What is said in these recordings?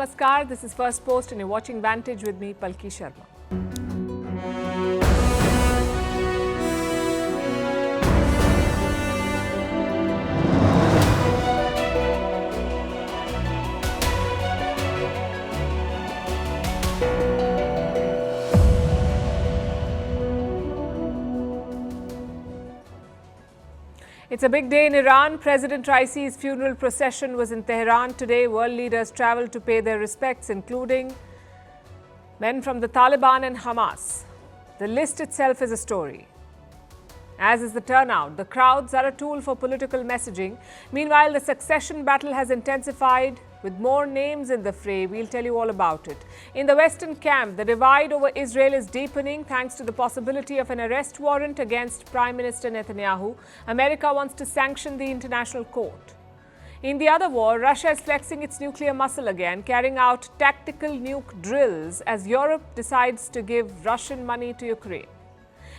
Namaskar, this is Firstpost and you're watching Vantage with me, Palki Sharma. It's a big day in Iran. President Raisi's funeral procession was in Tehran today. World leaders traveled to pay their respects, including men from the Taliban and Hamas. The list itself is a story. As is the turnout, the crowds are a tool for political messaging. Meanwhile, the succession battle has intensified with more names in the fray. We'll tell you all about it. In the Western camp, the divide over Israel is deepening thanks to the possibility of an arrest warrant against Prime Minister Netanyahu. America wants to sanction the international court. In the other war, Russia is flexing its nuclear muscle again, carrying out tactical nuke drills as Europe decides to give Russian money to Ukraine.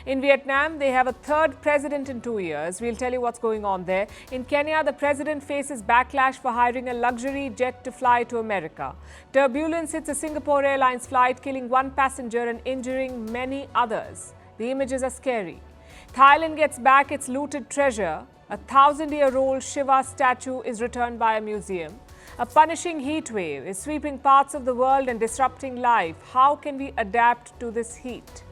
In Vietnam, they have a third president in 2 years. We'll tell you what's going on there. In Kenya, the president faces backlash for hiring a luxury jet to fly to America. Turbulence hits a Singapore Airlines flight, killing one passenger and injuring many others. The images are scary. Thailand gets back its looted treasure. A 1,000-year-old Shiva statue is returned by a museum. A punishing heat wave is sweeping parts of the world and disrupting life. How can we adapt to this heat?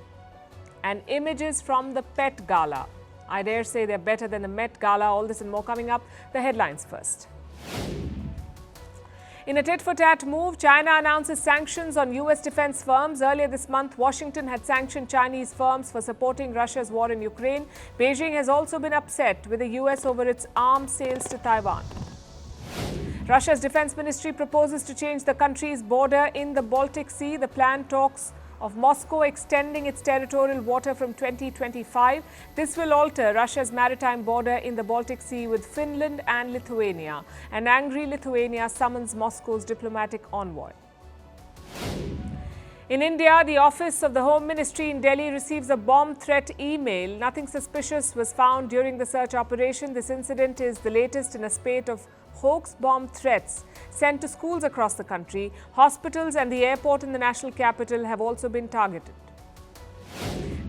And images from the Pet Gala. I dare say they're better than the Met Gala. All this and more coming up. The headlines first. In a tit-for-tat move, China announces sanctions on U.S. defense firms. Earlier this month, Washington had sanctioned Chinese firms for supporting Russia's war in Ukraine. Beijing has also been upset with the U.S. over its arms sales to Taiwan. Russia's defense ministry proposes to change the country's border in the Baltic Sea. The planned talks of Moscow extending its territorial water from 2025. This will alter Russia's maritime border in the Baltic Sea with Finland and Lithuania. An angry Lithuania summons Moscow's diplomatic envoy. In India, the office of the Home Ministry in Delhi receives a bomb threat email. Nothing suspicious was found during the search operation. This incident is the latest in a spate of hoax bomb threats sent to schools across the country. Hospitals and the airport in the national capital have also been targeted.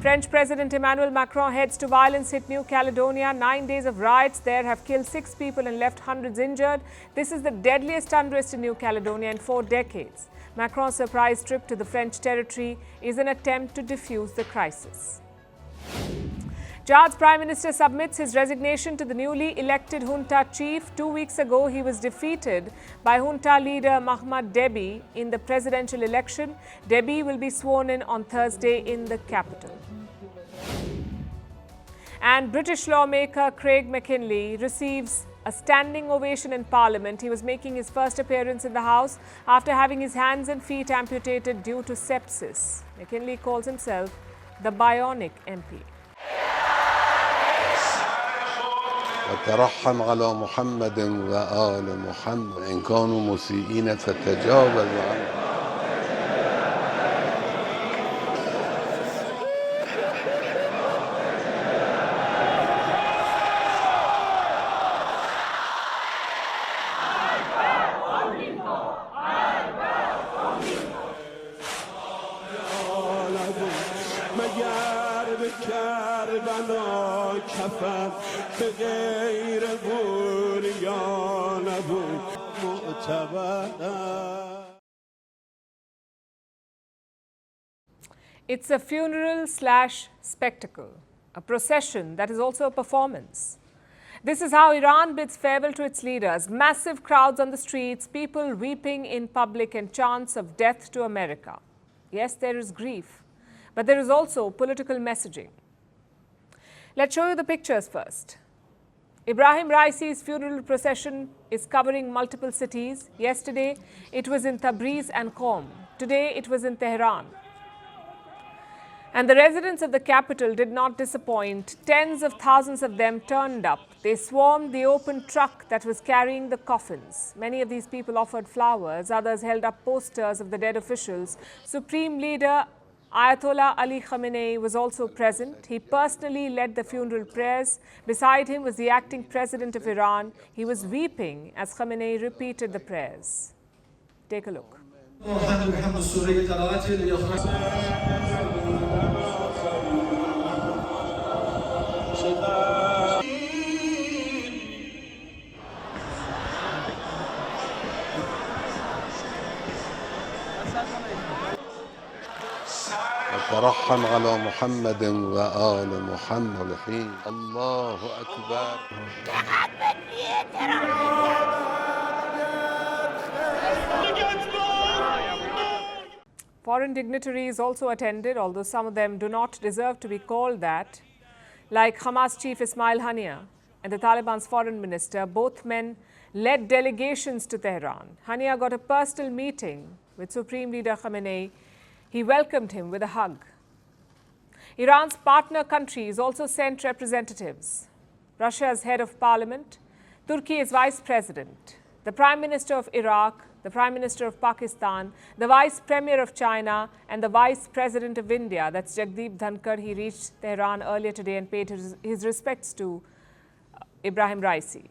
French President Emmanuel Macron heads to violence-hit New Caledonia. 9 days of riots there have killed 6 people and left hundreds injured. This is the deadliest unrest in New Caledonia in 4 decades. Macron's surprise trip to the French territory is an attempt to defuse the crisis. Chad's Prime Minister submits his resignation to the newly elected junta chief. 2 weeks ago, he was defeated by junta leader Mahamat Deby in the presidential election. Deby will be sworn in on Thursday in the capital. And British lawmaker Craig McKinley receives a standing ovation in Parliament. He was making his first appearance in the House after having his hands and feet amputated due to sepsis. McKinley calls himself the Bionic MP. وترحم على محمد وآل محمد إن كانوا مسيئين فتجاوز عنهم. It's a funeral/spectacle, a procession that is also a performance. This is how Iran bids farewell to its leaders. Massive crowds on the streets, people weeping in public and chants of death to America. Yes, there is grief, but there is also political messaging. Let's show you the pictures first. Ibrahim Raisi's funeral procession is covering multiple cities. Yesterday, it was in Tabriz and Qom. Today, it was in Tehran. And the residents of the capital did not disappoint. Tens of thousands of them turned up. They swarmed the open truck that was carrying the coffins. Many of these people offered flowers. Others held up posters of the dead officials. Supreme Leader Ayatollah Ali Khamenei was also present. He personally led the funeral prayers. Beside him was the acting president of Iran. He was weeping as Khamenei repeated the prayers. Take a look. ترحم على محمد وآل محمد الحين الله أكبر. Foreign dignitaries also attended, although some of them do not deserve to be called that, like Hamas chief Ismail Haniyeh and the Taliban's foreign minister. Both men led delegations to Tehran. Haniyeh got a personal meeting with Supreme Leader Khamenei. He welcomed him with a hug. Iran's partner countries also sent representatives. Russia's head of parliament, Turkey's vice president, the Prime Minister of Iraq, the Prime Minister of Pakistan, the Vice Premier of China, and the Vice President of India, that's Jagdeep Dhankar. He reached Tehran earlier today and paid his respects to Ibrahim Raisi.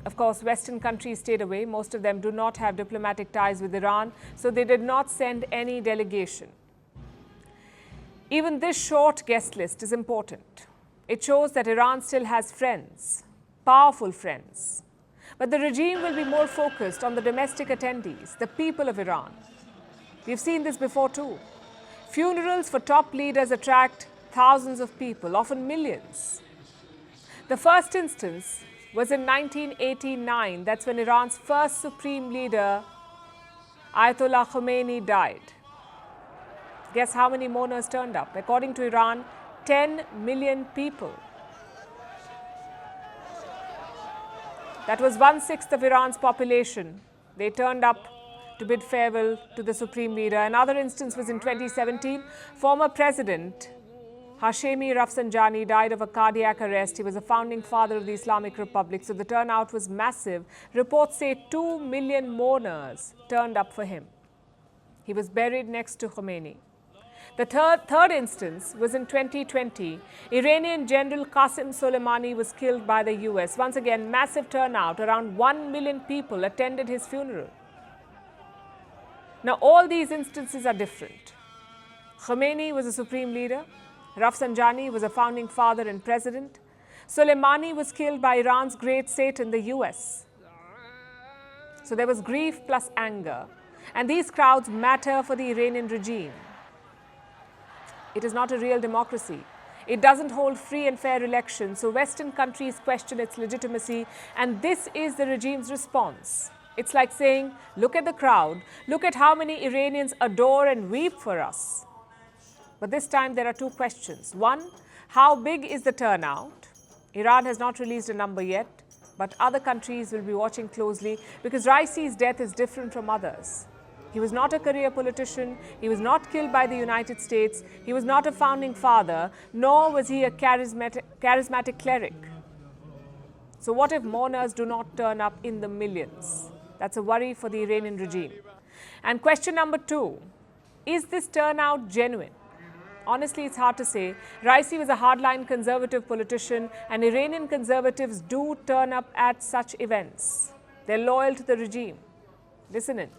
Of course, Western countries stayed away. Most of them do not have diplomatic ties with Iran, so they did not send any delegation. Even this short guest list is important. It shows that Iran still has friends, powerful friends. But the regime will be more focused on the domestic attendees, the people of Iran. We've seen this before too. Funerals for top leaders attract thousands of people, often millions. The first instance was in 1989. That's when Iran's first supreme leader, Ayatollah Khomeini, died. Guess how many mourners turned up? According to Iran, 10 million people. That was 1/6 of Iran's population. They turned up to bid farewell to the supreme leader. Another instance was in 2017. Former President Hashemi Rafsanjani died of a cardiac arrest. He was a founding father of the Islamic Republic, so the turnout was massive. Reports say 2 million mourners turned up for him. He was buried next to Khomeini. The third instance was in 2020. Iranian General Qasem Soleimani was killed by the US. Once again, massive turnout. Around 1 million people attended his funeral. Now, all these instances are different. Khomeini was a supreme leader. Rafsanjani was a founding father and president. Soleimani was killed by Iran's great Satan, the US. So there was grief plus anger. And these crowds matter for the Iranian regime. It is not a real democracy. It doesn't hold free and fair elections, so Western countries question its legitimacy, and this is the regime's response. It's like saying, look at the crowd, look at how many Iranians adore and weep for us. But this time there are two questions. One, how big is the turnout? Iran has not released a number yet, but other countries will be watching closely because Raisi's death is different from others. He was not a career politician. He was not killed by the United States. He was not a founding father, nor was he a charismatic cleric. So what if mourners do not turn up in the millions? That's a worry for the Iranian regime. And question number two, is this turnout genuine? Honestly, it's hard to say. Raisi was a hardline conservative politician, and Iranian conservatives do turn up at such events. They're loyal to the regime. Listen in.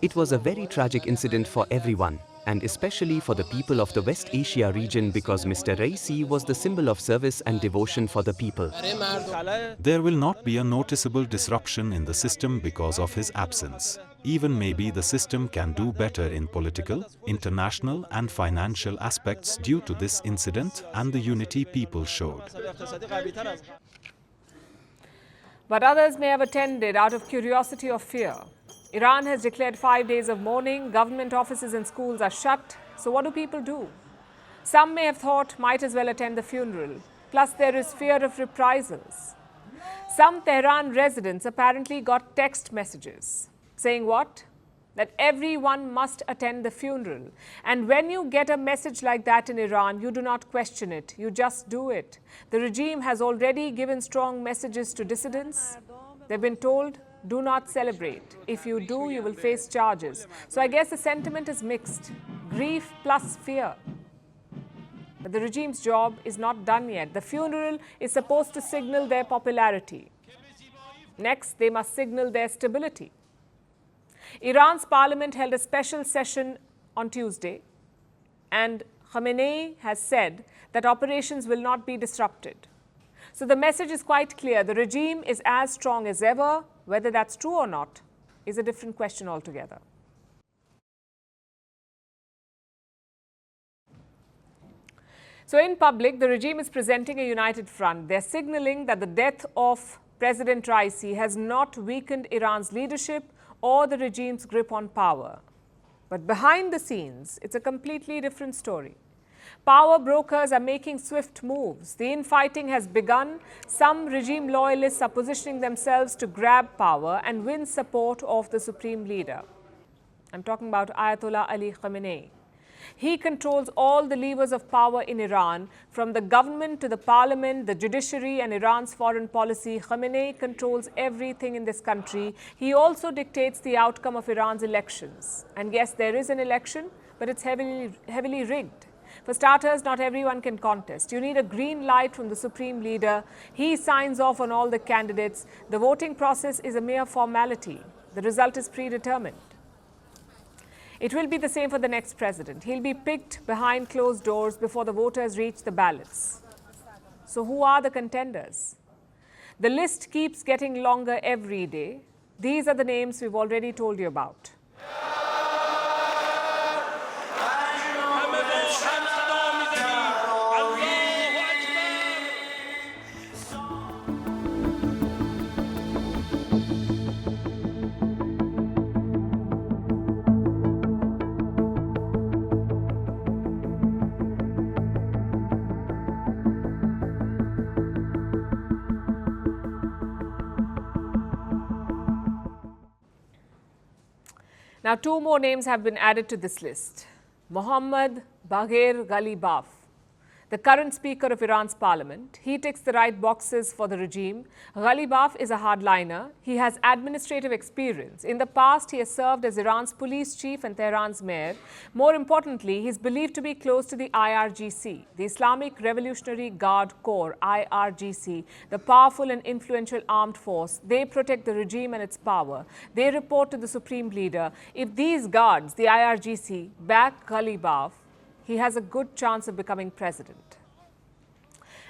It was a very tragic incident for everyone, and especially for the people of the West Asia region, because Mr. Raisi was the symbol of service and devotion for the people. There will not be a noticeable disruption in the system because of his absence. Even maybe the system can do better in political, international and financial aspects due to this incident and the unity people showed. But others may have attended out of curiosity or fear. Iran has declared 5 days of mourning. Government offices and schools are shut. So what do people do? Some may have thought might as well attend the funeral. Plus there is fear of reprisals. Some Tehran residents apparently got text messages saying what? That everyone must attend the funeral. And when you get a message like that in Iran, you do not question it. You just do it. The regime has already given strong messages to dissidents. They've been told, do not celebrate. If you do, you will face charges. So I guess the sentiment is mixed. Grief plus fear. But the regime's job is not done yet. The funeral is supposed to signal their popularity. Next, they must signal their stability. Iran's parliament held a special session on Tuesday, and Khamenei has said that operations will not be disrupted. So the message is quite clear. The regime is as strong as ever. Whether that's true or not is a different question altogether. So in public, the regime is presenting a united front. They're signaling that the death of President Raisi has not weakened Iran's leadership or the regime's grip on power. But behind the scenes, it's a completely different story. Power brokers are making swift moves. The infighting has begun. Some regime loyalists are positioning themselves to grab power and win support of the supreme leader. I'm talking about Ayatollah Ali Khamenei. He controls all the levers of power in Iran, from the government to the parliament, the judiciary, and Iran's foreign policy. Khamenei controls everything in this country. He also dictates the outcome of Iran's elections. And yes, there is an election, but it's heavily rigged. For starters, not everyone can contest. You need a green light from the supreme leader. He signs off on all the candidates. The voting process is a mere formality. The result is predetermined. It will be the same for the next president. He'll be picked behind closed doors before the voters reach the ballots. So who are the contenders? The list keeps getting longer every day. These are the names we've already told you about. Now, two more names have been added to this list. Mohammad Bagher Ghalibaf, the current speaker of Iran's parliament. He ticks the right boxes for the regime. Ghalibaf is a hardliner. He has administrative experience. In the past, he has served as Iran's police chief and Tehran's mayor. More importantly, he is believed to be close to the IRGC, the Islamic Revolutionary Guard Corps, IRGC, the powerful and influential armed force. They protect the regime and its power. They report to the supreme leader. If these guards, the IRGC, back Ghalibaf, he has a good chance of becoming president.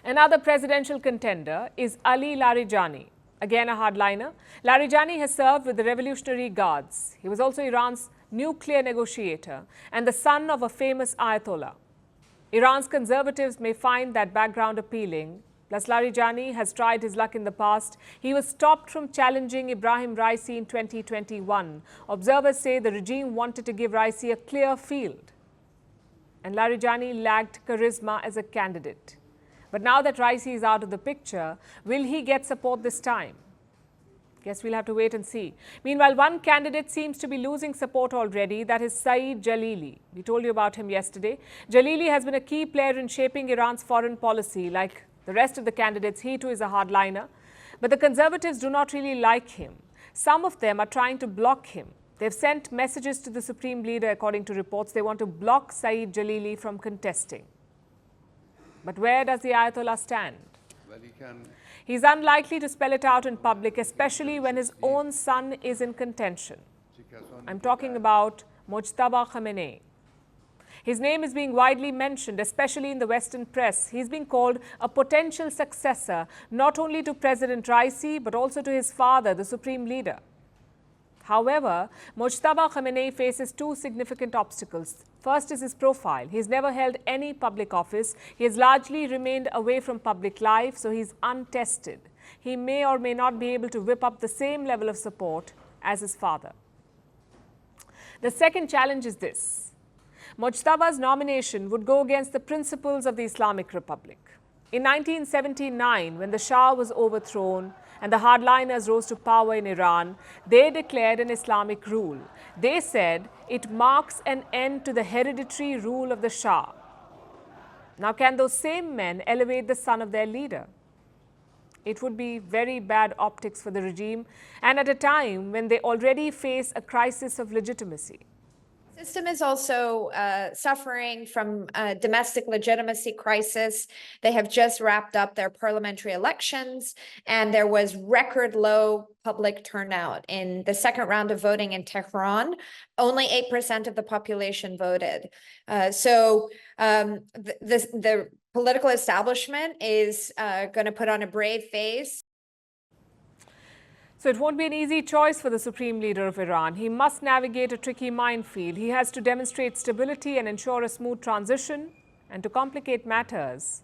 Another presidential contender is Ali Larijani, again a hardliner. Larijani has served with the Revolutionary Guards. He was also Iran's nuclear negotiator and the son of a famous Ayatollah. Iran's conservatives may find that background appealing. Plus, Larijani has tried his luck in the past. He was stopped from challenging Ibrahim Raisi in 2021. Observers say the regime wanted to give Raisi a clear field, and Larijani lacked charisma as a candidate. But now that Raisi is out of the picture, will he get support this time? Guess we'll have to wait and see. Meanwhile, one candidate seems to be losing support already. That is Saeed Jalili. We told you about him yesterday. Jalili has been a key player in shaping Iran's foreign policy. Like the rest of the candidates, he too is a hardliner. But the conservatives do not really like him. Some of them are trying to block him. They've sent messages to the supreme leader, according to reports. They want to block Saeed Jalili from contesting. But where does the Ayatollah stand? He's unlikely to spell it out in public, especially when his own son is in contention. I'm talking about Mojtaba Khamenei. His name is being widely mentioned, especially in the Western press. He's being called a potential successor, not only to President Raisi, but also to his father, the supreme leader. However, Mojtaba Khamenei faces two significant obstacles. First is his profile. He's never held any public office. He has largely remained away from public life, so he's untested. He may or may not be able to whip up the same level of support as his father. The second challenge is this. Mojtaba's nomination would go against the principles of the Islamic Republic. In 1979, when the Shah was overthrown and the hardliners rose to power in Iran, they declared an Islamic rule. They said it marks an end to the hereditary rule of the Shah. Now, can those same men elevate the son of their leader? It would be very bad optics for the regime, and at a time when they already face a crisis of legitimacy. System is also suffering from a domestic legitimacy crisis. They have just wrapped up their parliamentary elections, and there was record low public turnout in the second round of voting in Tehran. Only 8% of the population voted. The political establishment is going to put on a brave face. So it won't be an easy choice for the supreme leader of Iran. He must navigate a tricky minefield. He has to demonstrate stability and ensure a smooth transition. And to complicate matters,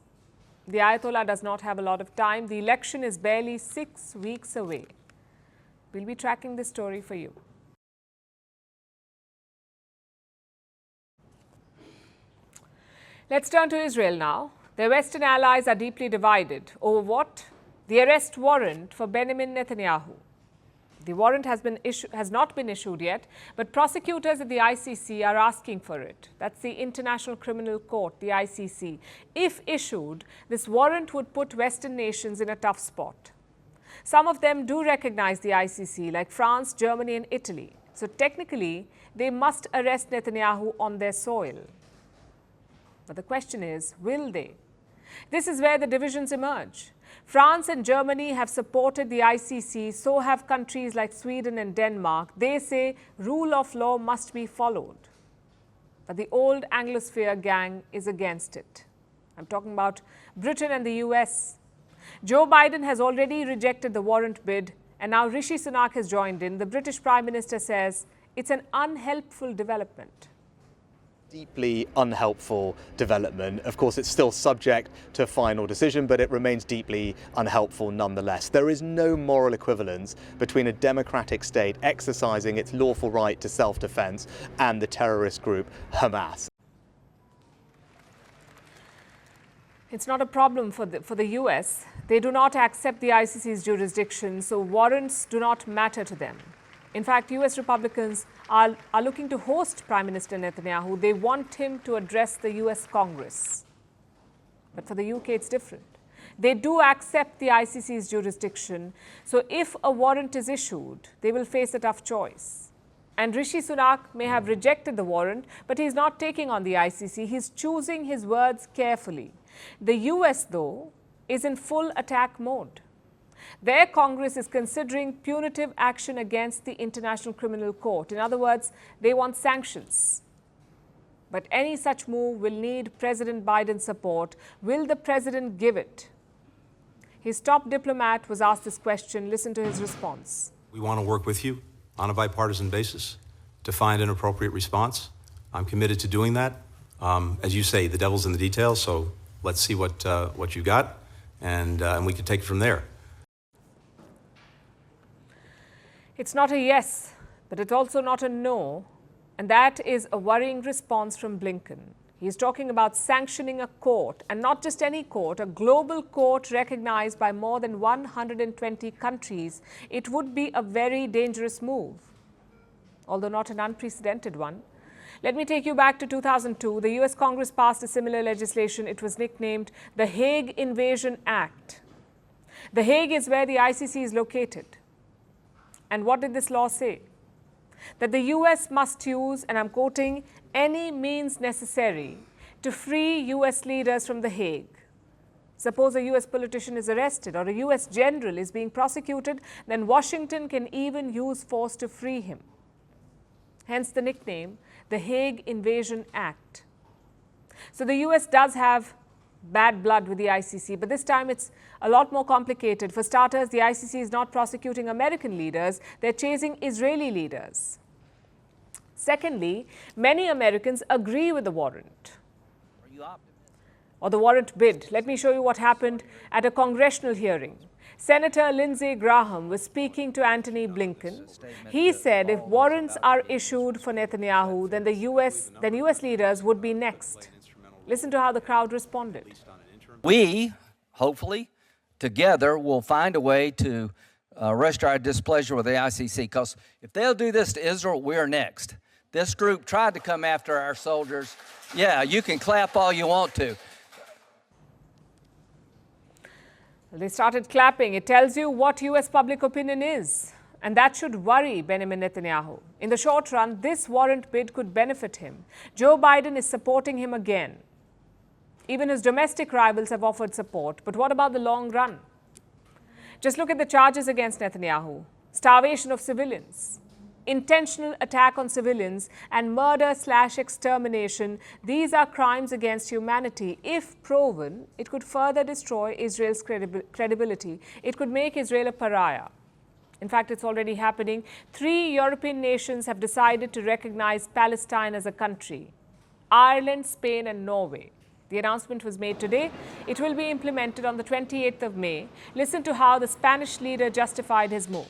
the Ayatollah does not have a lot of time. The election is barely 6 weeks away. We'll be tracking this story for you. Let's turn to Israel now. Their Western allies are deeply divided. Over what? The arrest warrant for Benjamin Netanyahu. The warrant has not been issued yet, but prosecutors at the ICC are asking for it. That's the International Criminal Court, the ICC. If issued, this warrant would put Western nations in a tough spot. Some of them do recognize the ICC, like France, Germany, and Italy. So technically, they must arrest Netanyahu on their soil. But the question is, will they? This is where the divisions emerge. France and Germany have supported the ICC, so have countries like Sweden and Denmark. They say rule of law must be followed. But the old Anglosphere gang is against it. I'm talking about Britain and the US. Joe Biden has already rejected the warrant bid, and now Rishi Sunak has joined in. The British Prime Minister says it's an unhelpful development. Deeply unhelpful development. Of course, it's still subject to a final decision, but it remains deeply unhelpful nonetheless. There is no moral equivalence between a democratic state exercising its lawful right to self-defense and the terrorist group Hamas. It's not a problem for the US. They do not accept the ICC's jurisdiction, so warrants do not matter to them. In fact, US Republicans are looking to host Prime Minister Netanyahu. They want him to address the US Congress. But for the UK, it's different. They do accept the ICC's jurisdiction. So if a warrant is issued, they will face a tough choice. And Rishi Sunak may have rejected the warrant, but he's not taking on the ICC. He's choosing his words carefully. The US, though, is in full attack mode. Their Congress is considering punitive action against the International Criminal Court. In other words, they want sanctions. But any such move will need President Biden's support. Will the president give it? His top diplomat was asked this question. Listen to his response. We want to work with you on a bipartisan basis to find an appropriate response. I'm committed to doing that. As you say, the devil's in the details, so let's see what you got, and we can take it from there. It's not a yes, but it's also not a no, and that is a worrying response from Blinken. He's talking about sanctioning a court, and not just any court, a global court recognized by more than 120 countries. It would be a very dangerous move, although not an unprecedented one. Let me take you back to 2002. The US Congress passed a similar legislation. It was nicknamed the Hague Invasion Act. The Hague is where the ICC is located. And what did this law say? That the US must use, and I'm quoting, any means necessary to free US leaders from The Hague. Suppose a US politician is arrested or a US general is being prosecuted, then Washington can even use force to free him. Hence the nickname, the Hague Invasion Act. So the US does have bad blood with the ICC, but this time it's a lot more complicated. For starters, the ICC is not prosecuting American leaders, they're chasing Israeli leaders. Secondly, many Americans agree with the warrant or the warrant bid. Let me show you what happened at a congressional hearing. Senator Lindsey Graham was speaking to Antony Blinken. He said if warrants are issued for Netanyahu, then US leaders would be next. Listen to how the crowd responded. We, hopefully, together will find a way to register our displeasure with the ICC, because if they'll do this to Israel, we're next. This group tried to come after our soldiers. Yeah, you can clap all you want to. They started clapping. It tells you what US public opinion is. And that should worry Benjamin Netanyahu. In the short run, this warrant bid could benefit him. Joe Biden is supporting him again. Even his domestic rivals have offered support. But what about the long run? Just look at the charges against Netanyahu. Starvation of civilians, intentional attack on civilians, and murder/extermination. These are crimes against humanity. If proven, it could further destroy Israel's credibility. It could make Israel a pariah. In fact, it's already happening. 3 European nations have decided to recognize Palestine as a country: Ireland, Spain, and Norway. The announcement was made today. It will be implemented on the 28th of May. Listen to how the Spanish leader justified his move.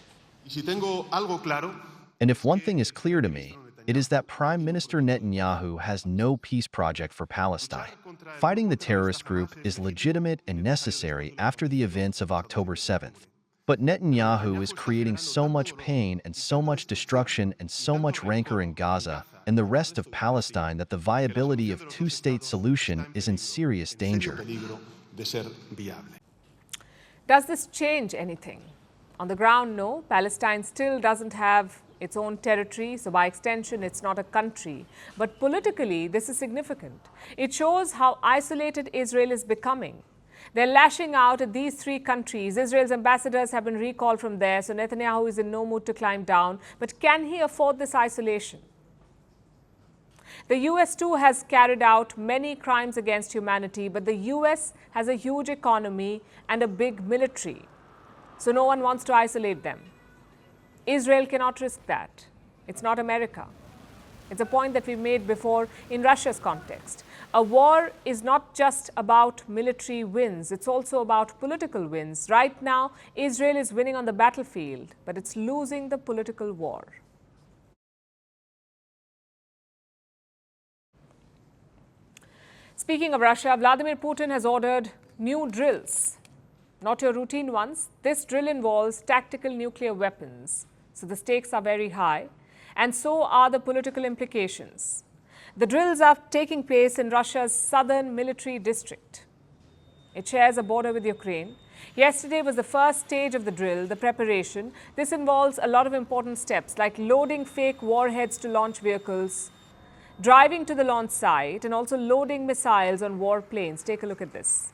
And if one thing is clear to me, it is that Prime Minister Netanyahu has no peace project for Palestine. Fighting the terrorist group is legitimate and necessary after the events of October 7th. But Netanyahu is creating so much pain and so much destruction and so much rancor in Gaza and the rest of Palestine that the viability of two-state solution is in serious danger. Does this change anything? On the ground, no. Palestine still doesn't have its own territory, so by extension, it's not a country. But politically, this is significant. It shows how isolated Israel is becoming. They're lashing out at these 3 countries. Israel's ambassadors have been recalled from there, so Netanyahu is in no mood to climb down. But can he afford this isolation? The US too has carried out many crimes against humanity, but the US has a huge economy and a big military, so no one wants to isolate them. Israel cannot risk that. It's not America. It's a point that we've made before in Russia's context. A war is not just about military wins, it's also about political wins. Right now, Israel is winning on the battlefield, but it's losing the political war. Speaking of Russia, Vladimir Putin has ordered new drills. Not your routine ones. This drill involves tactical nuclear weapons. So the stakes are very high, and so are the political implications. The drills are taking place in Russia's southern military district. It shares a border with Ukraine. Yesterday was the first stage of the drill, the preparation. This involves a lot of important steps like loading fake warheads to launch vehicles, driving to the launch site, and also loading missiles on warplanes. Take a look at this.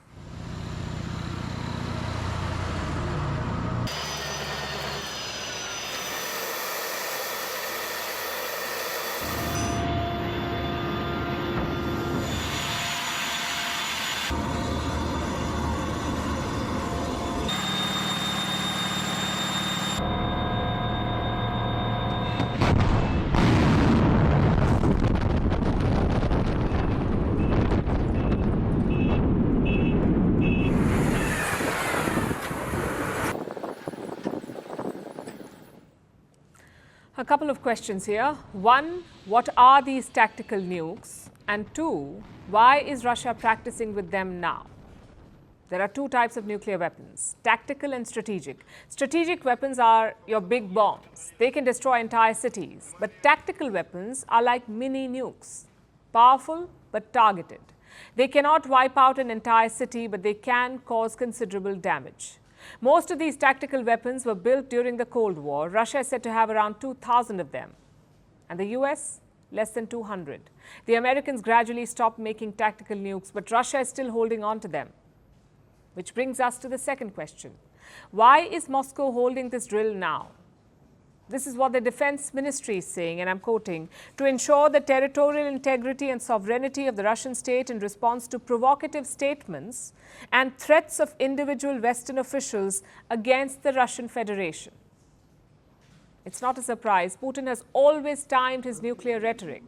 A couple of questions here. 1, what are these tactical nukes? And 2, why is Russia practicing with them now? There are 2 types of nuclear weapons, tactical and strategic. Strategic weapons are your big bombs. They can destroy entire cities. But tactical weapons are like mini nukes, powerful but targeted. They cannot wipe out an entire city, but they can cause considerable damage. Most of these tactical weapons were built during the Cold War. Russia is said to have around 2,000 of them, and the US, less than 200. The Americans gradually stopped making tactical nukes, but Russia is still holding on to them. Which brings us to the second question. Why is Moscow holding this drill now? This is what the Defense Ministry is saying, and I'm quoting, to ensure the territorial integrity and sovereignty of the Russian state in response to provocative statements and threats of individual Western officials against the Russian Federation. It's not a surprise. Putin has always timed his nuclear rhetoric.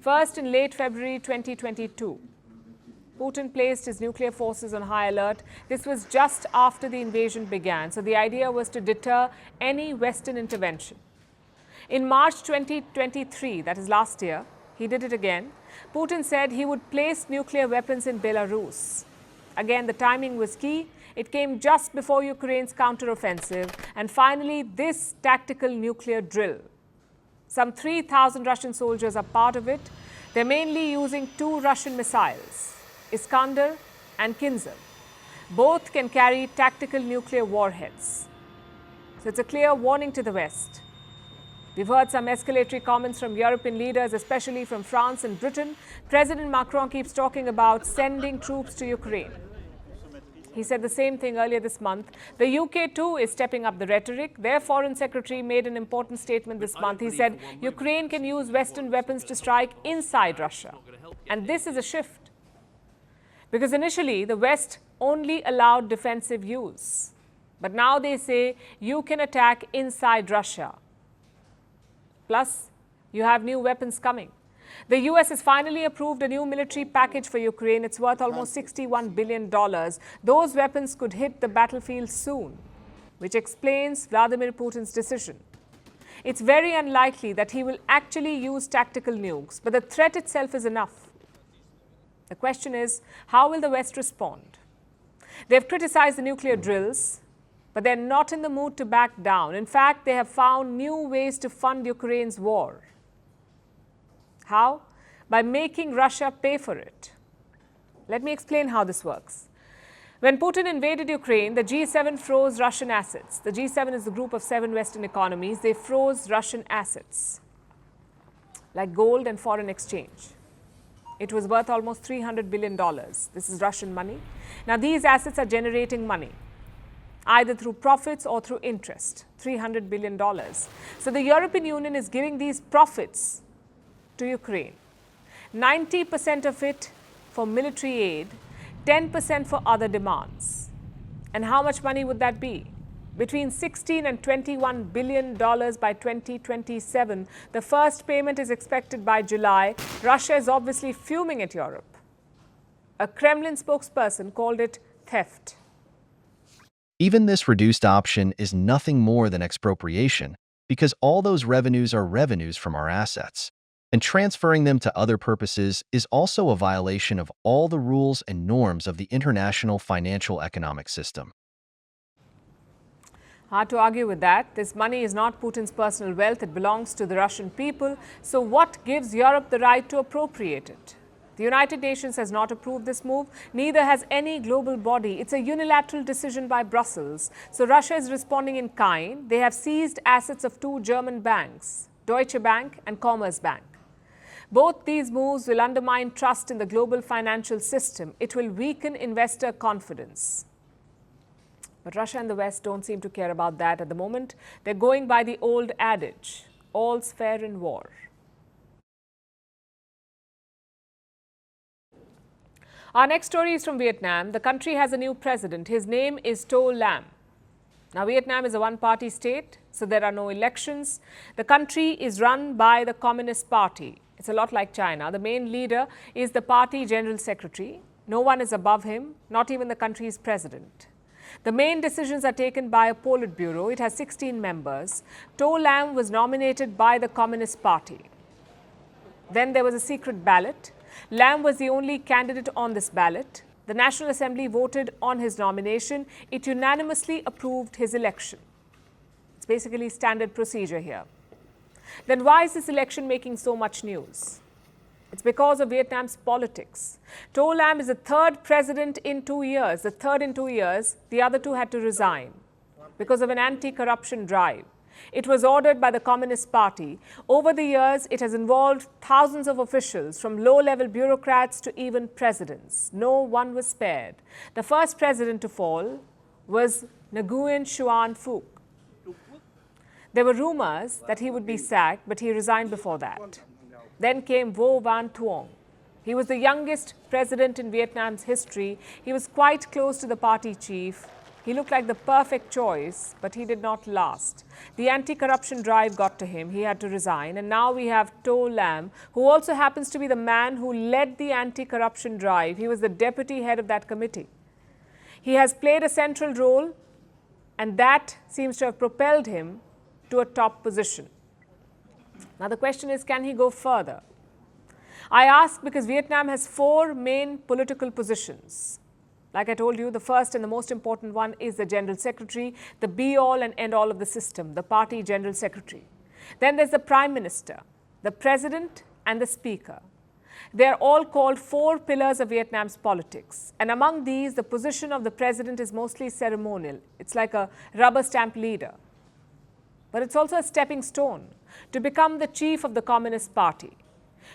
First, in late February 2022, Putin placed his nuclear forces on high alert. This was just after the invasion began, so the idea was to deter any Western intervention. In March 2023, that is last year, he did it again. Putin said he would place nuclear weapons in Belarus. Again, the timing was key. It came just before Ukraine's counteroffensive, and finally, this tactical nuclear drill. Some 3,000 Russian soldiers are part of it. They're mainly using 2 Russian missiles, Iskander and Kinzhal. Both can carry tactical nuclear warheads. So it's a clear warning to the West. We've heard some escalatory comments from European leaders, especially from France and Britain. President Macron keeps talking about sending troops to Ukraine. He said the same thing earlier this month. The UK too is stepping up the rhetoric. Their foreign secretary made an important statement this month. He said Ukraine can use Western weapons to strike inside Russia. And this is a shift. Because initially the West only allowed defensive use. But now they say you can attack inside Russia. Plus, you have new weapons coming. The US has finally approved a new military package for Ukraine. It's worth almost $61 billion. Those weapons could hit the battlefield soon, which explains Vladimir Putin's decision. It's very unlikely that he will actually use tactical nukes, but the threat itself is enough. The question is, how will the West respond? They've criticized the nuclear drills, but they're not in the mood to back down. In fact, they have found new ways to fund Ukraine's war. How? By making Russia pay for it. Let me explain how this works. When Putin invaded Ukraine, the G7 froze Russian assets. The G7 is the group of 7 Western economies. They froze Russian assets, like gold and foreign exchange. It was worth almost $300 billion. This is Russian money. Now, these assets are generating money, either through profits or through interest, $300 billion. So the European Union is giving these profits to Ukraine. 90% of it for military aid, 10% for other demands. And how much money would that be? Between $16 and $21 billion by 2027. The first payment is expected by July. Russia is obviously fuming at Europe. A Kremlin spokesperson called it theft. Even this reduced option is nothing more than expropriation, because all those revenues are revenues from our assets. And transferring them to other purposes is also a violation of all the rules and norms of the international financial economic system. Hard to argue with that. This money is not Putin's personal wealth. It belongs to the Russian people. So what gives Europe the right to appropriate it? The United Nations has not approved this move. Neither has any global body. It's a unilateral decision by Brussels. So Russia is responding in kind. They have seized assets of 2 German banks, Deutsche Bank and Commerzbank. Both these moves will undermine trust in the global financial system. It will weaken investor confidence. But Russia and the West don't seem to care about that at the moment. They're going by the old adage, all's fair in war. Our next story is from Vietnam. The country has a new president. His name is To Lam. Now, Vietnam is a one-party state, so there are no elections. The country is run by the Communist Party. It's a lot like China. The main leader is the party general secretary. No one is above him, not even the country's president. The main decisions are taken by a Politburo. It has 16 members. To Lam was nominated by the Communist Party. Then there was a secret ballot. Lam was the only candidate on this ballot. The National Assembly voted on his nomination. It unanimously approved his election. It's basically standard procedure here. Then why is this election making so much news? It's because of Vietnam's politics. To Lam is the 3rd president in 2 years. The 3rd in 2 years, the other 2 had to resign because of an anti-corruption drive. It was ordered by the Communist Party. Over the years, it has involved thousands of officials, from low-level bureaucrats to even presidents. No one was spared. The first president to fall was Nguyen Xuan Phuc. There were rumors that he would be sacked, but he resigned before that. Then came Vo Van Thuong. He was the youngest president in Vietnam's history. He was quite close to the party chief. He looked like the perfect choice, but he did not last. The anti-corruption drive got to him. He had to resign. And now we have To Lam, who also happens to be the man who led the anti-corruption drive. He was the deputy head of that committee. He has played a central role, and that seems to have propelled him to a top position. Now the question is, can he go further? I ask because Vietnam has 4 main political positions. Like I told you, the first and the most important one is the General Secretary, the be-all and end-all of the system, the party General Secretary. Then there's the Prime Minister, the President and the Speaker. They're all called 4 pillars of Vietnam's politics. And among these, the position of the President is mostly ceremonial. It's like a rubber stamp leader. but it's also a stepping stone to become the chief of the Communist Party.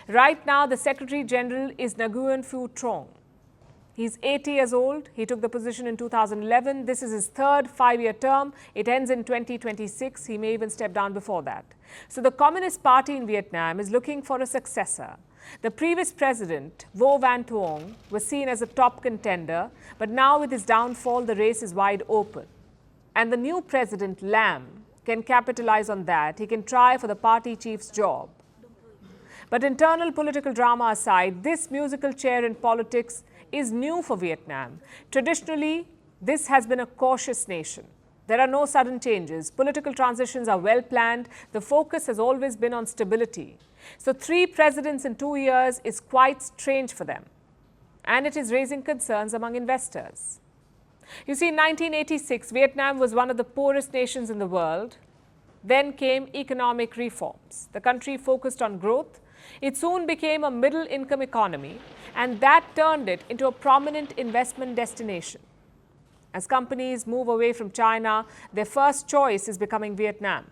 Right now, the Secretary General is Nguyen Phu Trong. He's 80 years old. He took the position in 2011. This is his third 5-year term. It ends in 2026. He may even step down before that. So the Communist Party in Vietnam is looking for a successor. The previous president, Vo Van Thuong, was seen as a top contender, but now with his downfall, the race is wide open. And the new president, Lam, can capitalize on that. He can try for the party chief's job. But internal political drama aside, this musical chair in politics is new for Vietnam. Traditionally, this has been a cautious nation. There are no sudden changes. Political transitions are well planned. The focus has always been on stability. So 3 presidents in 2 years is quite strange for them. And it is raising concerns among investors. You see, in 1986, Vietnam was one of the poorest nations in the world. Then came economic reforms. The country focused on growth. It soon became a middle-income economy, and that turned it into a prominent investment destination. As companies move away from China, their first choice is becoming Vietnam.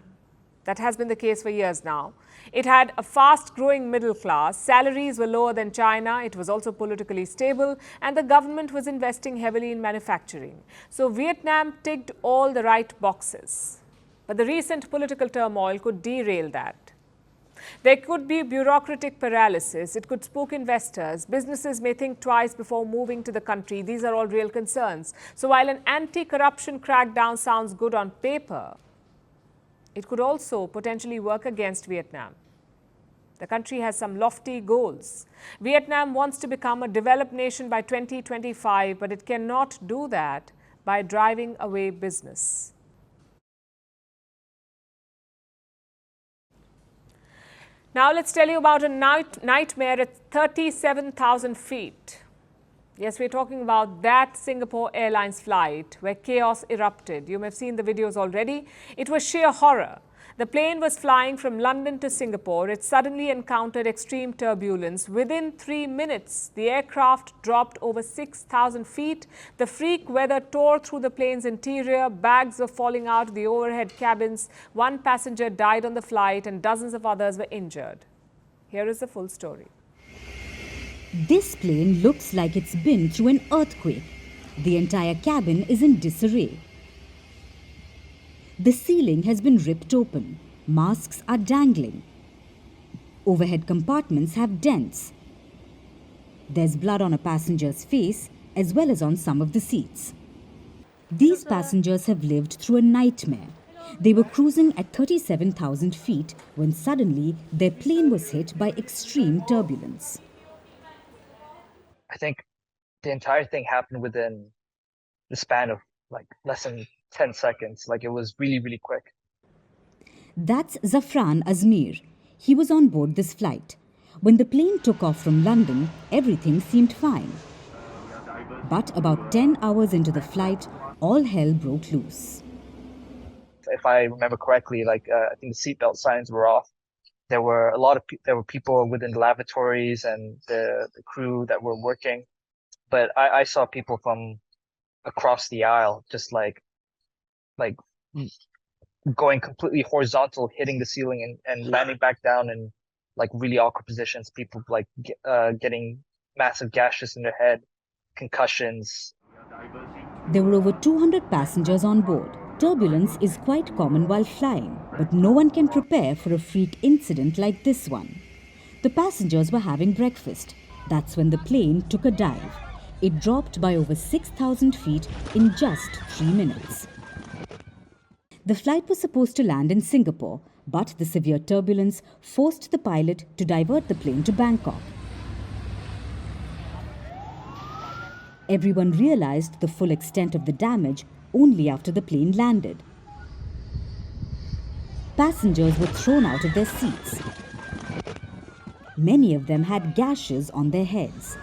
That has been the case for years now. It had a fast-growing middle class, salaries were lower than China, it was also politically stable, and the government was investing heavily in manufacturing. So Vietnam ticked all the right boxes. But the recent political turmoil could derail that. There could be bureaucratic paralysis. It could spook investors. Businesses may think twice before moving to the country. These are all real concerns. So while an anti-corruption crackdown sounds good on paper, it could also potentially work against Vietnam. The country has some lofty goals. Vietnam wants to become a developed nation by 2025, but it cannot do that by driving away business. Now let's tell you about a nightmare at 37,000 feet. Yes, we're talking about that Singapore Airlines flight where chaos erupted. You may have seen the videos already. It was sheer horror. The plane was flying from London to Singapore. It suddenly encountered extreme turbulence. Within 3 minutes, the aircraft dropped over 6,000 feet. The freak weather tore through the plane's interior. Bags were falling out of the overhead cabins. 1 passenger died on the flight and dozens of others were injured. Here is the full story. This plane looks like it's been through an earthquake. The entire cabin is in disarray. The ceiling has been ripped open. Masks are dangling. Overhead compartments have dents. There's blood on a passenger's face as well as on some of the seats. These passengers have lived through a nightmare. They were cruising at 37,000 feet when suddenly their plane was hit by extreme turbulence. I think the entire thing happened within the span of like less than 10 seconds. Like it was really, really quick. That's Zafran Azmir. He was on board this flight. When the plane took off from London, everything seemed fine. But about 10 hours into the flight, all hell broke loose. If I remember correctly, I think the seatbelt signs were off. There were people within the lavatories and the crew that were working. But I saw people from across the aisle just like going completely horizontal, hitting the ceiling and landing back down in like really awkward positions. People getting massive gashes in their head, concussions. There were over 200 passengers on board. Turbulence is quite common while flying, but no one can prepare for a freak incident like this one. The passengers were having breakfast. That's when the plane took a dive. It dropped by over 6,000 feet in just 3 minutes. The flight was supposed to land in Singapore, but the severe turbulence forced the pilot to divert the plane to Bangkok. Everyone realized the full extent of the damage only after the plane landed. Passengers were thrown out of their seats. Many of them had gashes on their heads.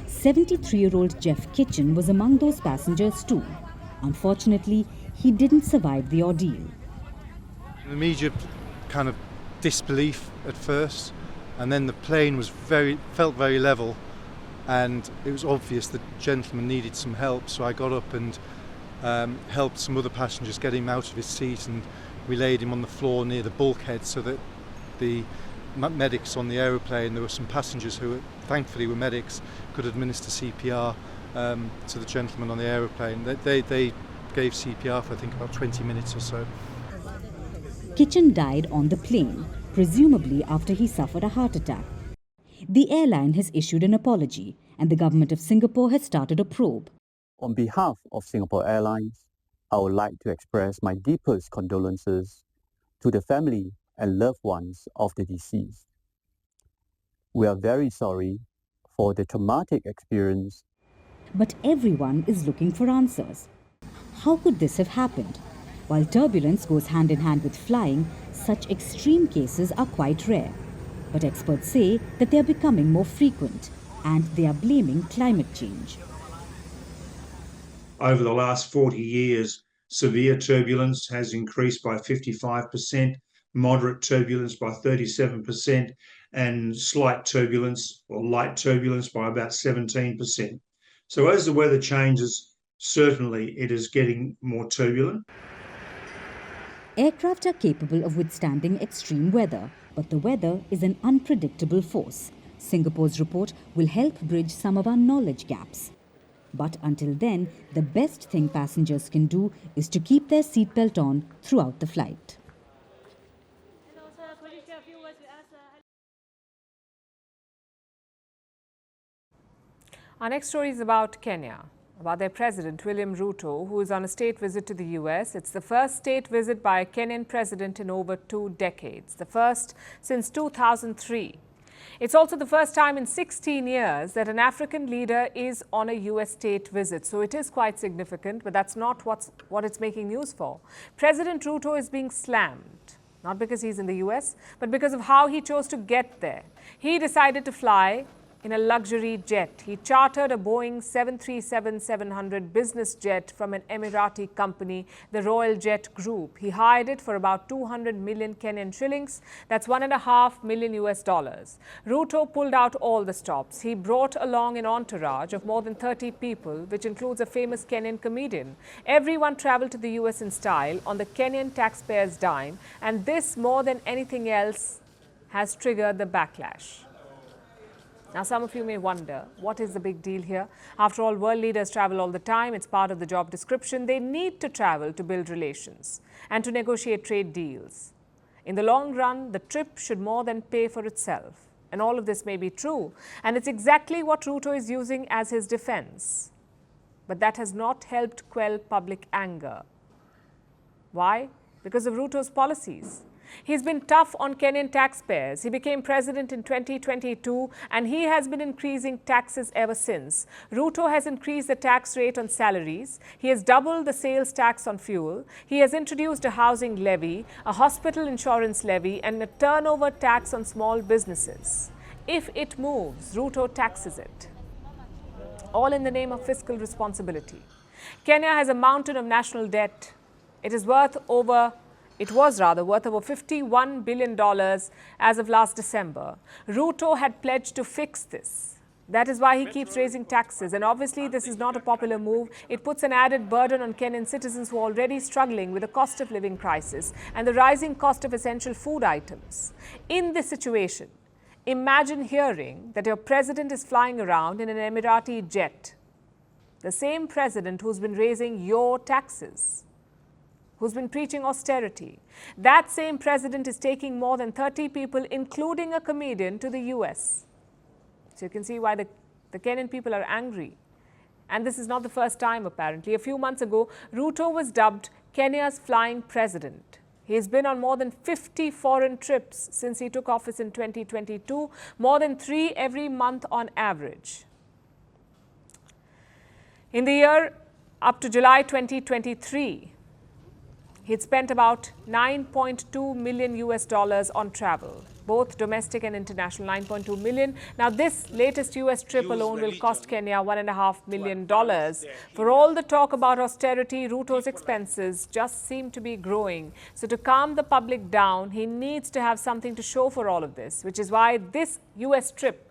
73-year-old Jeff Kitchen was among those passengers too. Unfortunately, he didn't survive the ordeal. The immediate kind of disbelief at first, and then the plane felt very level, and it was obvious the gentleman needed some help, so I got up and helped some other passengers get him out of his seat, and we laid him on the floor near the bulkhead so that the medics on the aeroplane, there were some passengers who thankfully were medics, could administer CPR to the gentleman on the aeroplane. They gave CPR for I think about 20 minutes or so. Kitchen died on the plane, presumably after he suffered a heart attack. The airline has issued an apology, and the government of Singapore has started a probe. On behalf of Singapore Airlines, I would like to express my deepest condolences to the family and loved ones of the deceased. We are very sorry for the traumatic experience. But everyone is looking for answers. How could this have happened? While turbulence goes hand in hand with flying, such extreme cases are quite rare. But experts say that they are becoming more frequent, and they are blaming climate change. Over the last 40 years, severe turbulence has increased by 55%, moderate turbulence by 37%, and slight turbulence or light turbulence by about 17%. So as the weather changes, certainly it is getting more turbulent. Aircraft are capable of withstanding extreme weather, but the weather is an unpredictable force. Singapore's report will help bridge some of our knowledge gaps. But until then, the best thing passengers can do is to keep their seatbelt on throughout the flight. Our next story is about Kenya, about their president, William Ruto, who is on a state visit to the US. It's the first state visit by a Kenyan president in over 2 decades, the first since 2003. It's also the first time in 16 years that an African leader is on a US state visit. So it is quite significant, but that's not what it's making news for. President Ruto is being slammed, not because he's in the US, but because of how he chose to get there. He decided to fly in a luxury jet. He chartered a Boeing 737-700 business jet from an Emirati company, the Royal Jet Group. He hired it for about 200 million Kenyan shillings. That's $1.5 million US. Ruto pulled out all the stops. He brought along an entourage of more than 30 people, which includes a famous Kenyan comedian. Everyone traveled to the US in style on the Kenyan taxpayers' dime, and this, more than anything else, has triggered the backlash. Now, some of you may wonder, what is the big deal here? After all, world leaders travel all the time. It's part of the job description. They need to travel to build relations and to negotiate trade deals. In the long run, the trip should more than pay for itself. And all of this may be true. And it's exactly what Ruto is using as his defense. But that has not helped quell public anger. Why? Because of Ruto's policies. He's been tough on Kenyan taxpayers. He became president in 2022 and he has been increasing taxes ever since. Ruto has increased the tax rate on salaries. He has doubled the sales tax on fuel. He has introduced a housing levy, a hospital insurance levy, and a turnover tax on small businesses. If it moves, Ruto taxes it. All in the name of fiscal responsibility. Kenya has a mountain of national debt. It was worth over $51 billion as of last December. Ruto had pledged to fix this. That is why he keeps raising taxes. And obviously, this is not a popular move. It puts an added burden on Kenyan citizens who are already struggling with the cost of living crisis and the rising cost of essential food items. In this situation, imagine hearing that your president is flying around in an Emirati jet. The same president who's been raising your taxes, who's been preaching austerity. That same president is taking more than 30 people, including a comedian, to the US. So you can see why the Kenyan people are angry. And this is not the first time, apparently. A few months ago, Ruto was dubbed Kenya's flying president. He has been on more than 50 foreign trips since he took office in 2022, more than 3 every month on average. In the year up to July 2023, he had spent about $9.2 million on travel, both domestic and international, $9.2 million. Now, this latest US trip alone will cost Kenya $1.5 million. For all the talk about austerity, Ruto's expenses just seem to be growing. So to calm the public down, he needs to have something to show for all of this, which is why this US trip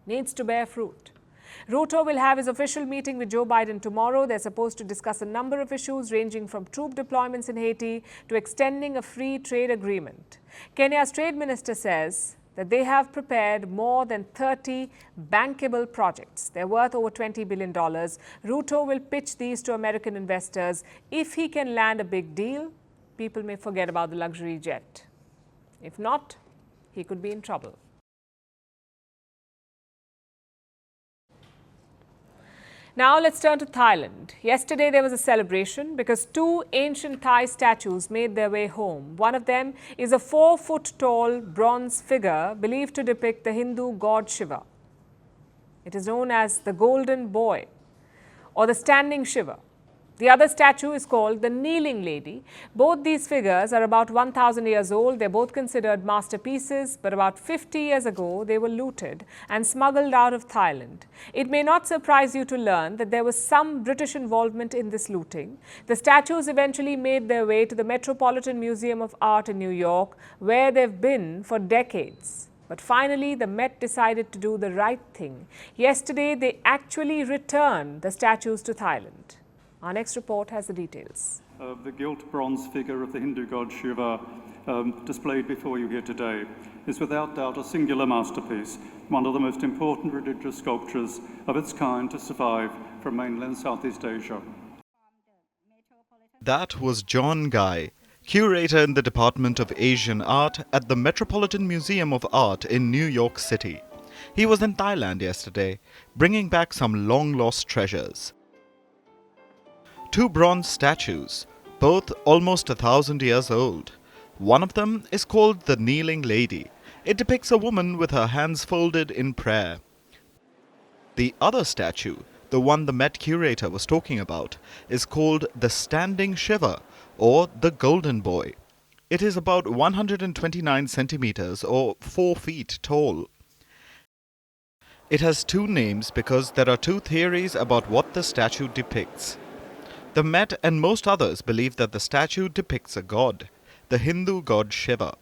needs to bear fruit. Ruto will have his official meeting with Joe Biden tomorrow. They're supposed to discuss a number of issues ranging from troop deployments in Haiti to extending a free trade agreement. Kenya's trade minister says that they have prepared more than 30 bankable projects. They're worth over $20 billion. Ruto will pitch these to American investors. If he can land a big deal, people may forget about the luxury jet. If not, he could be in trouble. Now let's turn to Thailand. Yesterday there was a celebration because two ancient Thai statues made their way home. One of them is a 4-foot-tall bronze figure believed to depict the Hindu god Shiva. It is known as the Golden Boy or the Standing Shiva. The other statue is called the Kneeling Lady. Both these figures are about 1,000 years old. They're both considered masterpieces, but about 50 years ago, they were looted and smuggled out of Thailand. It may not surprise you to learn that there was some British involvement in this looting. The statues eventually made their way to the Metropolitan Museum of Art in New York, where they've been for decades. But finally, the Met decided to do the right thing. Yesterday, they actually returned the statues to Thailand. Our next report has the details. The gilt bronze figure of the Hindu god Shiva displayed before you here today is without doubt a singular masterpiece, one of the most important religious sculptures of its kind to survive from mainland Southeast Asia. That was John Guy, curator in the Department of Asian Art at the Metropolitan Museum of Art in New York City. He was in Thailand yesterday, bringing back some long-lost treasures. Two bronze statues, both almost 1,000 years old. One of them is called the Kneeling Lady. It depicts a woman with her hands folded in prayer. The other statue, the one the Met curator was talking about, is called the Standing Shiva or the Golden Boy. It is about 129 centimeters or 4 feet tall. It has two names because there are two theories about what the statue depicts. The Met and most others believe that the statue depicts a god, the Hindu god Shiva.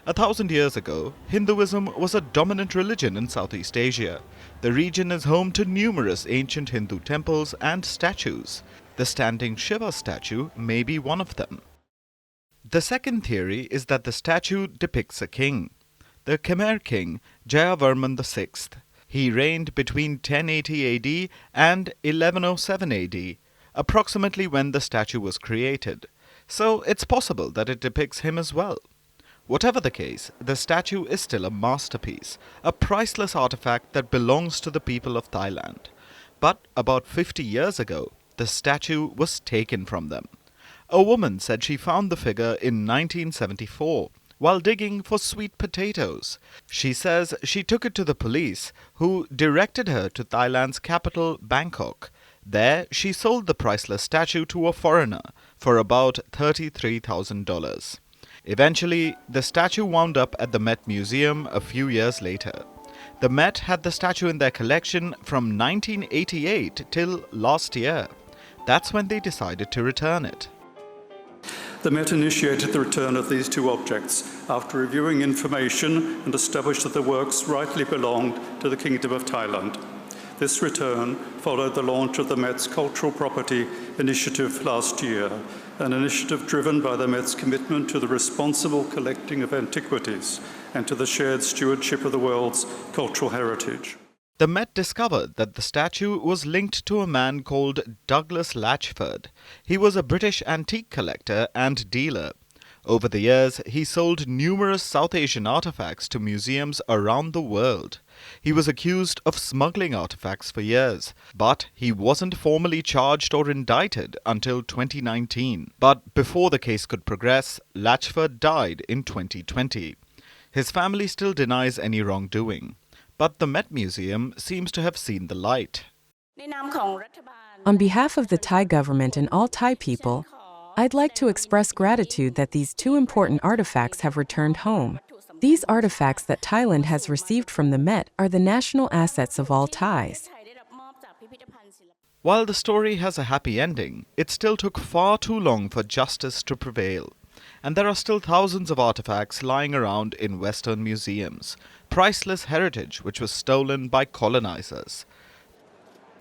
1,000 years ago, Hinduism was a dominant religion in Southeast Asia. The region is home to numerous ancient Hindu temples and statues. The Standing Shiva statue may be one of them. The second theory is that the statue depicts a king, the Khmer king Jayavarman VI. He reigned between 1080 AD and 1107 AD, approximately when the statue was created. So it's possible that it depicts him as well. Whatever the case, the statue is still a masterpiece, a priceless artifact that belongs to the people of Thailand. But about 50 years ago, the statue was taken from them. A woman said she found the figure in 1974. While digging for sweet potatoes. She says she took it to the police, who directed her to Thailand's capital, Bangkok. There, she sold the priceless statue to a foreigner for about $33,000. Eventually, the statue wound up at the Met Museum a few years later. The Met had the statue in their collection from 1988 till last year. That's when they decided to return it. The Met initiated the return of these two objects after reviewing information and established that the works rightly belonged to the Kingdom of Thailand. This return followed the launch of the Met's Cultural Property Initiative last year, an initiative driven by the Met's commitment to the responsible collecting of antiquities and to the shared stewardship of the world's cultural heritage. The Met discovered that the statue was linked to a man called Douglas Latchford. He was a British antique collector and dealer. Over the years, he sold numerous South Asian artifacts to museums around the world. He was accused of smuggling artifacts for years, but he wasn't formally charged or indicted until 2019. But before the case could progress, Latchford died in 2020. His family still denies any wrongdoing. But the Met Museum seems to have seen the light. On behalf of the Thai government and all Thai people, I'd like to express gratitude that these two important artifacts have returned home. These artifacts that Thailand has received from the Met are the national assets of all Thais. While the story has a happy ending, it still took far too long for justice to prevail. And there are still thousands of artifacts lying around in Western museums. Priceless heritage which was stolen by colonizers.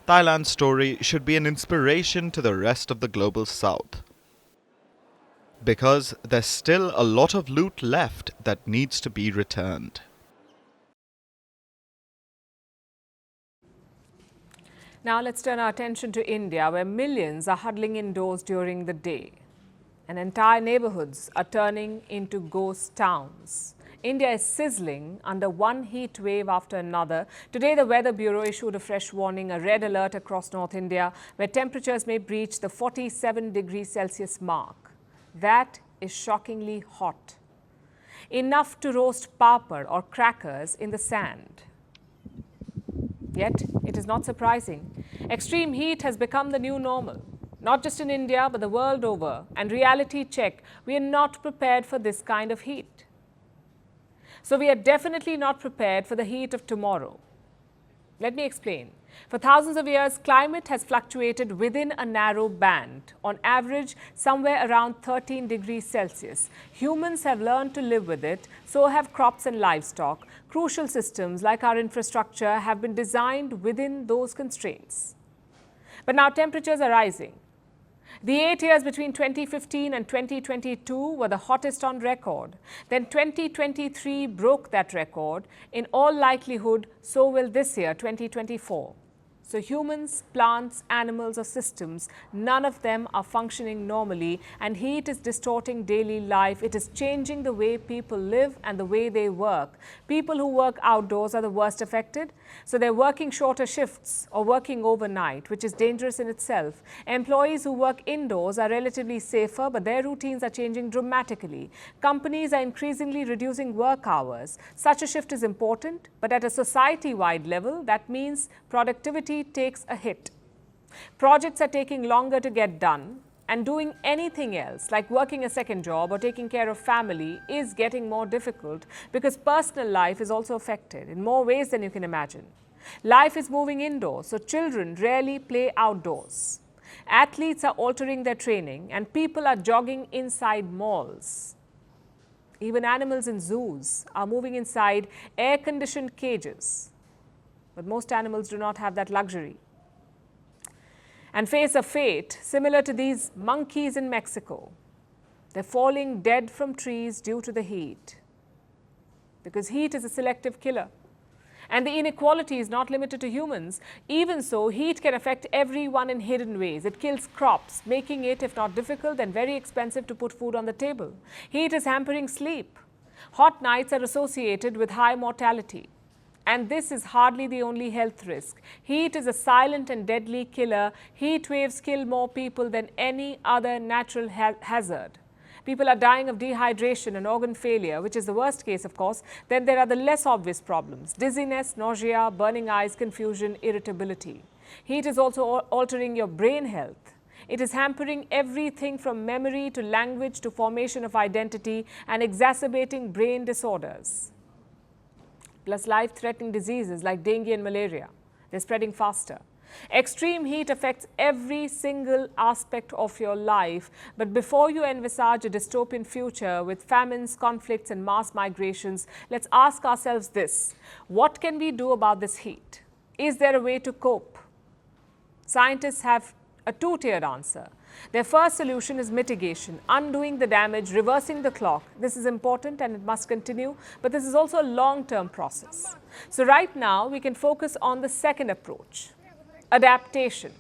Thailand's story should be an inspiration to the rest of the global south. Because there's still a lot of loot left that needs to be returned. Now let's turn our attention to India, where millions are huddling indoors during the day. And entire neighborhoods are turning into ghost towns. India is sizzling under one heat wave after another. Today, the Weather Bureau issued a fresh warning, a red alert across North India, where temperatures may breach the 47 degrees Celsius mark. That is shockingly hot. Enough to roast papad or crackers in the sand. Yet, it is not surprising. Extreme heat has become the new normal. Not just in India, but the world over. And reality check, we are not prepared for this kind of heat. So we are definitely not prepared for the heat of tomorrow. Let me explain. For thousands of years, climate has fluctuated within a narrow band, on average somewhere around 13 degrees Celsius. Humans have learned to live with it, so have crops and livestock. Crucial systems like our infrastructure have been designed within those constraints. But now temperatures are rising. The 8 years between 2015 and 2022 were the hottest on record. Then 2023 broke that record. In all likelihood, so will this year, 2024. So humans, plants, animals or systems, none of them are functioning normally, and heat is distorting daily life. It is changing the way people live and the way they work. People who work outdoors are the worst affected. So they're working shorter shifts or working overnight, which is dangerous in itself. Employees who work indoors are relatively safer, but their routines are changing dramatically. Companies are increasingly reducing work hours. Such a shift is important, but at a society-wide level, that means productivity takes a hit. Projects are taking longer to get done, and doing anything else like working a second job or taking care of family is getting more difficult because personal life is also affected in more ways than you can imagine. Life is moving indoors, so children rarely play outdoors. Athletes are altering their training and people are jogging inside malls. Even animals in zoos are moving inside air-conditioned cages. But most animals do not have that luxury and face a fate similar to these monkeys in Mexico. They're falling dead from trees due to the heat, because heat is a selective killer. And the inequality is not limited to humans. Even so, heat can affect everyone in hidden ways. It kills crops, making it, if not difficult, then very expensive to put food on the table. Heat is hampering sleep. Hot nights are associated with high mortality. And this is hardly the only health risk. Heat is a silent and deadly killer. Heat waves kill more people than any other natural hazard. People are dying of dehydration and organ failure, which is the worst case, of course. Then there are the less obvious problems: dizziness, nausea, burning eyes, confusion, irritability. Heat is also altering your brain health. It is hampering everything from memory to language to formation of identity and exacerbating brain disorders. Plus life-threatening diseases like dengue and malaria. They're spreading faster. Extreme heat affects every single aspect of your life. But before you envisage a dystopian future with famines, conflicts and mass migrations, let's ask ourselves this: what can we do about this heat? Is there a way to cope? Scientists have a two-tiered answer. Their first solution is mitigation, undoing the damage, reversing the clock. This is important and it must continue, but this is also a long-term process. So right now, we can focus on the second approach, adaptation,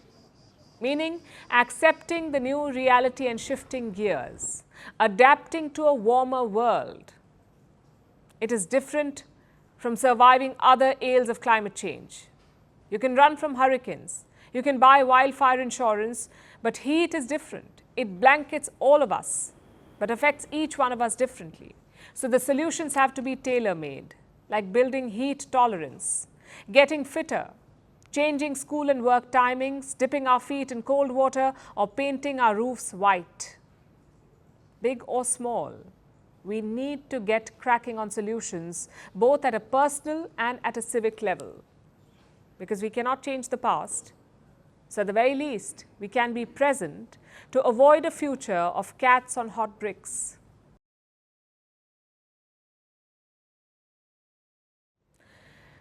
meaning accepting the new reality and shifting gears, adapting to a warmer world. It is different from surviving other ails of climate change. You can run from hurricanes. You can buy wildfire insurance, but heat is different. It blankets all of us, but affects each one of us differently. So the solutions have to be tailor-made, like building heat tolerance, getting fitter, changing school and work timings, dipping our feet in cold water, or painting our roofs white. Big or small, we need to get cracking on solutions, both at a personal and at a civic level, because we cannot change the past. So at the very least, we can be present to avoid a future of cats on hot bricks.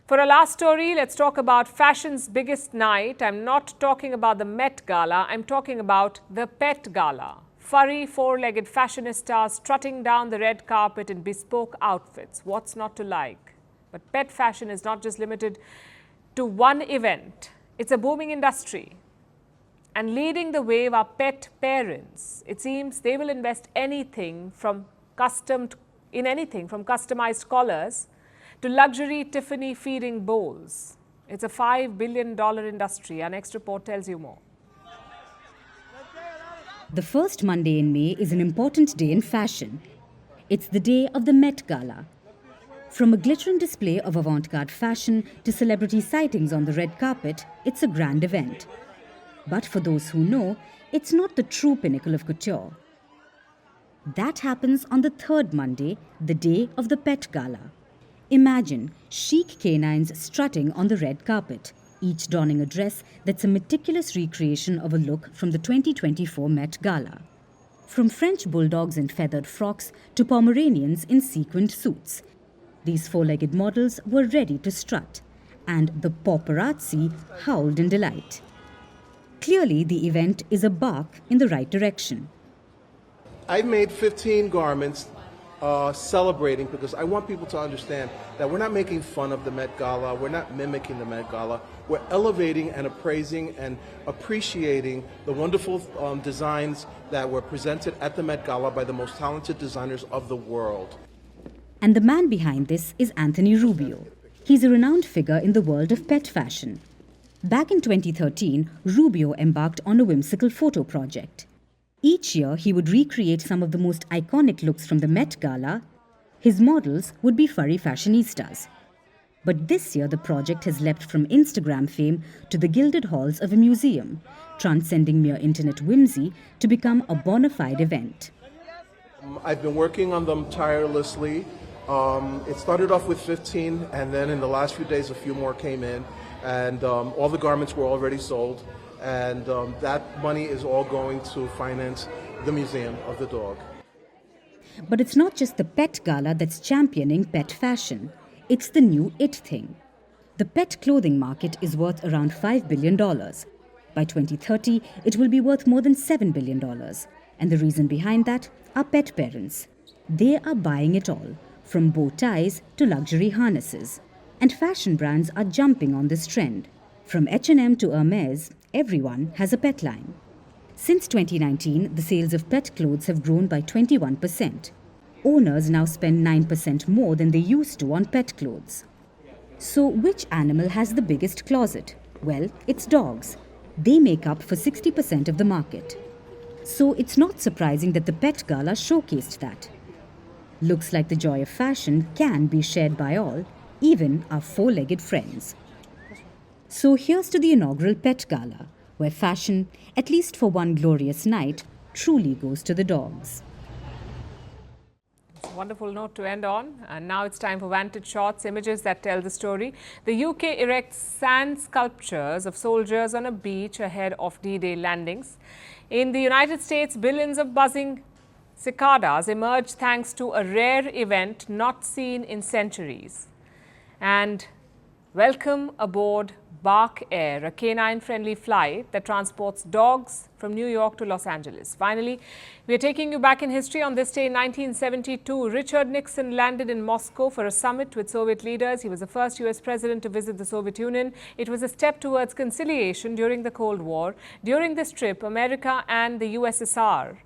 For our last story, let's talk about fashion's biggest night. I'm not talking about the Met Gala, I'm talking about the Pet Gala. Furry, four-legged fashionistas strutting down the red carpet in bespoke outfits. What's not to like? But pet fashion is not just limited to one event. It's a booming industry. And leading the wave are pet parents. It seems they will invest anything from customized collars to luxury Tiffany feeding bowls. It's a $5 billion industry. Our next report tells you more. The first Monday in May is an important day in fashion. It's the day of the Met Gala. From a glittering display of avant-garde fashion to celebrity sightings on the red carpet, it's a grand event. But for those who know, it's not the true pinnacle of couture. That happens on the third Monday, the day of the Pet Gala. Imagine chic canines strutting on the red carpet, each donning a dress that's a meticulous recreation of a look from the 2024 Met Gala. From French bulldogs in feathered frocks to Pomeranians in sequined suits, these four-legged models were ready to strut, and the paparazzi howled in delight. Clearly, the event is a bark in the right direction. I've made 15 garments celebrating because I want people to understand that we're not making fun of the Met Gala, we're not mimicking the Met Gala, we're elevating and appraising and appreciating the wonderful designs that were presented at the Met Gala by the most talented designers of the world. And the man behind this is Antony Rubio. He's a renowned figure in the world of pet fashion. Back in 2013, Rubio embarked on a whimsical photo project. Each year, he would recreate some of the most iconic looks from the Met Gala. His models would be furry fashionistas. But this year, the project has leapt from Instagram fame to the gilded halls of a museum, transcending mere internet whimsy to become a bona fide event. I've been working on them tirelessly. It started off with 15, and then in the last few days, a few more came in, and all the garments were already sold. And that money is all going to finance the Museum of the Dog. But it's not just the Pet Gala that's championing pet fashion. It's the new it thing. The pet clothing market is worth around $5 billion. By 2030, it will be worth more than $7 billion. And the reason behind that are pet parents. They are buying it all, from bow ties to luxury harnesses. And fashion brands are jumping on this trend. From H&M to Hermes, everyone has a pet line. Since 2019, the sales of pet clothes have grown by 21%. Owners now spend 9% more than they used to on pet clothes. So which animal has the biggest closet? Well, it's dogs. They make up for 60% of the market. So it's not surprising that the Pet Gala showcased that. Looks like the joy of fashion can be shared by all, even our four-legged friends. So here's to the inaugural Pet Gala, where fashion, at least for one glorious night, truly goes to the dogs. It's a wonderful note to end on. And now it's time for Vantage Shots, images that tell the story. The UK erects sand sculptures of soldiers on a beach ahead of D-Day landings. In the United States, billions of buzzing cicadas emerge thanks to a rare event not seen in centuries. And welcome aboard Bark Air, a canine-friendly flight that transports dogs from New York to Los Angeles. Finally, we are taking you back in history. On this day in 1972, Richard Nixon landed in Moscow for a summit with Soviet leaders. He was the first US president to visit the Soviet Union. It was a step towards conciliation during the Cold War. During this trip, America and the USSR,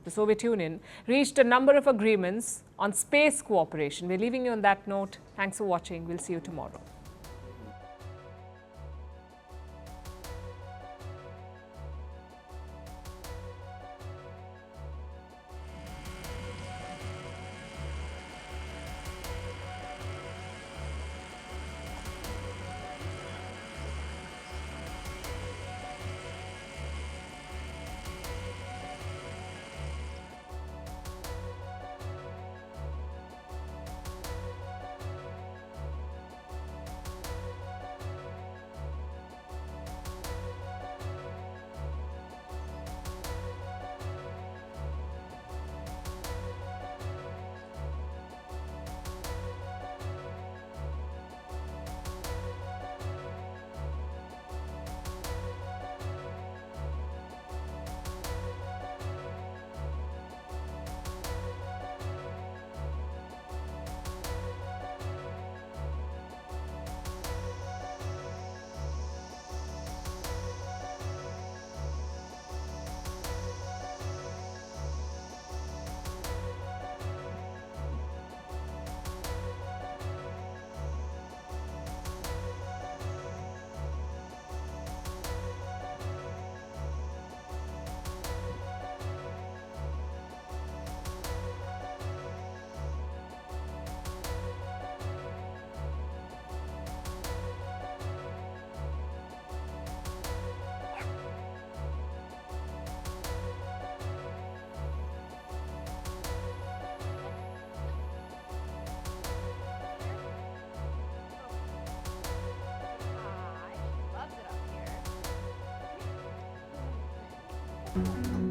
the Soviet Union, reached a number of agreements on space cooperation. We're leaving you on that note. Thanks for watching. We'll see you tomorrow. News.